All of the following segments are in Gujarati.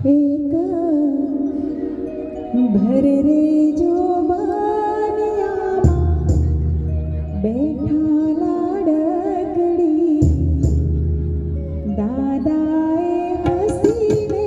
એક ભરે રે જોબનિયામાં બેઠા લાડકડી દાદાએ હસીને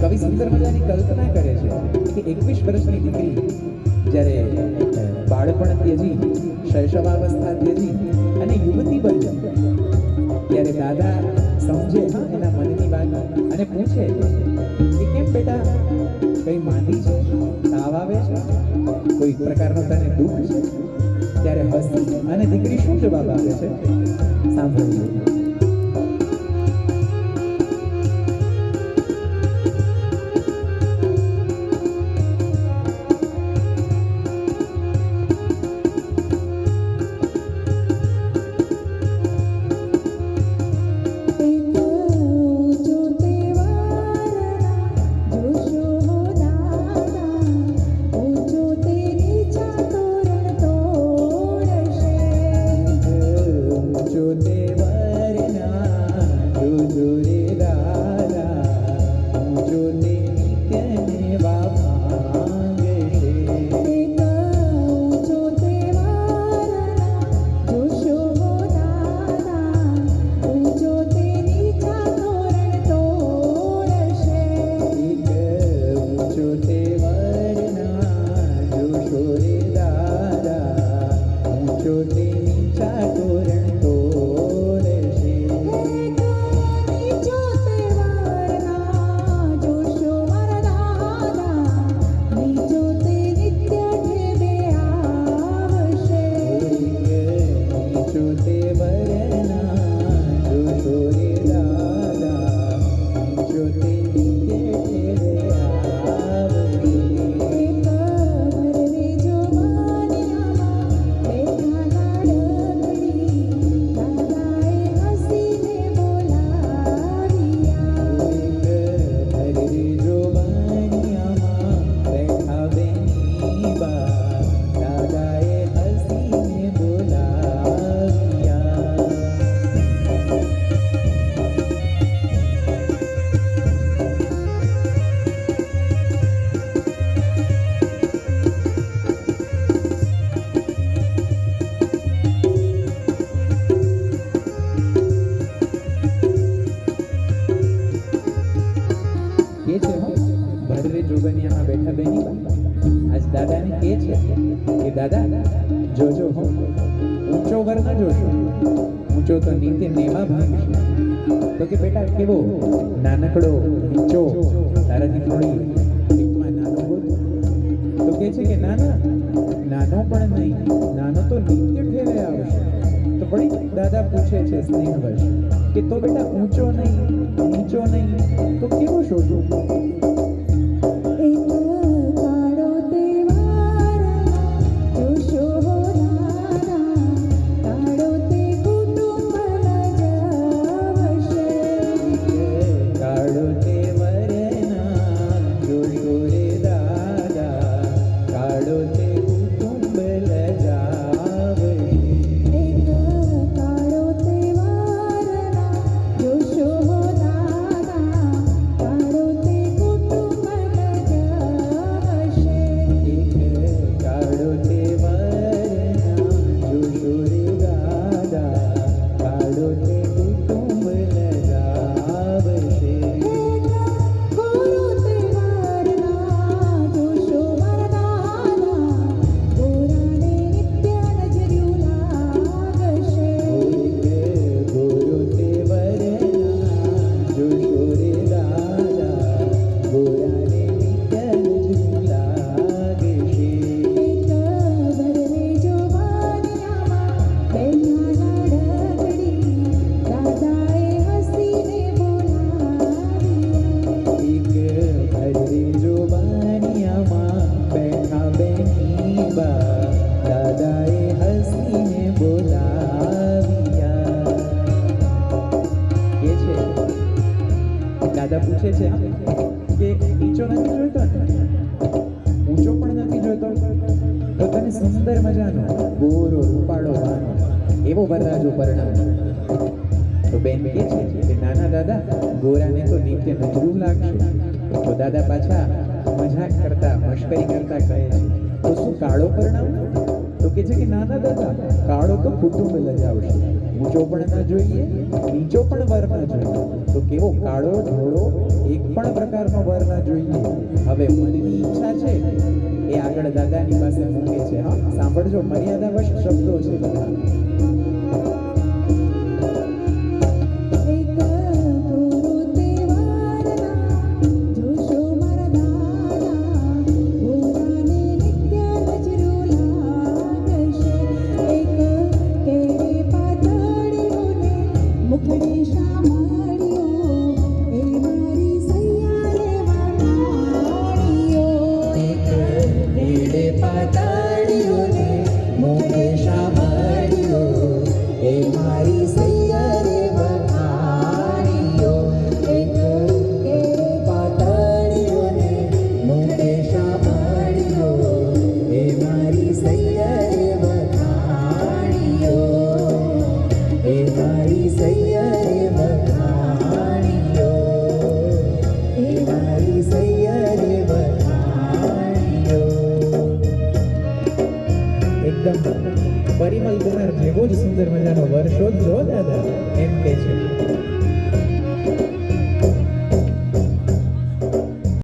કવિ સુંદર મજાની કલ્પના કરે છે કે 21 વર્ષની દીકરી જ્યારે બાળપણ ત્યજી શૈશવાવસ્થા ત્યજી અને યુવતી બને ત્યારે દાદા સમજે એના મનની વાત અને પૂછે કે કેમ બેટા કઈ માંદી છે, તાવ આવે છે, કોઈ પ્રકારનો તને દુઃખ છે? ત્યારે હસી અને દીકરી શું જવાબ આપે છે સાંભળજો. દાદા જોજો ઊંચો વર ન જોશો, ઊંચો તો નીતિ નેવા ભાગશે. તો કે બેટા કેવો નાનકડો નીચો તારાથી થોડી એકમાં નાનો ગોત. તો કે છે કે નાના નાનો પણ નહીં, નાનો તો નિત્ય ઠેરે આવશે. તો વળી દાદા પૂછે છે સ્નેહવશ કે તો બેટા ઊંચો નહીં નીચો નહીં તો કેવો શોધું? પૂછે છે કે નીચો નથી જોઈતો ને, ઊંચો પણ નથી જોઈતો, તો તને સુંદર મજાનો ગોરો રૂપાળો વાનો એવો વરરાજો પરણાવ. તો બેન કહે છે કે નાના દાદા, ગોરાને તો નિત્ય નજરું લાગશે. તો દાદા પાછા મજાક કરતા મશ્કરી કરતા કહે છે, તો શું કાળો પરણાવ? તો કે છે કે નાના દાદા, કાળો તો કુટુંબ લજાવશે, ઊંચો પણ ન જોઈએ, નીચો પણ વર ન જોઈએ, તો કેવો કાળો ધોળો એક પણ પ્રકારનો વર ન જોઈએ. હવે મનની ઈચ્છા છે એ આગળ દાદાની પાસે મૂકે છે. હા, સાંભળજો, મર્યાદાવશ શબ્દો છે બધા. મુખડી શામળ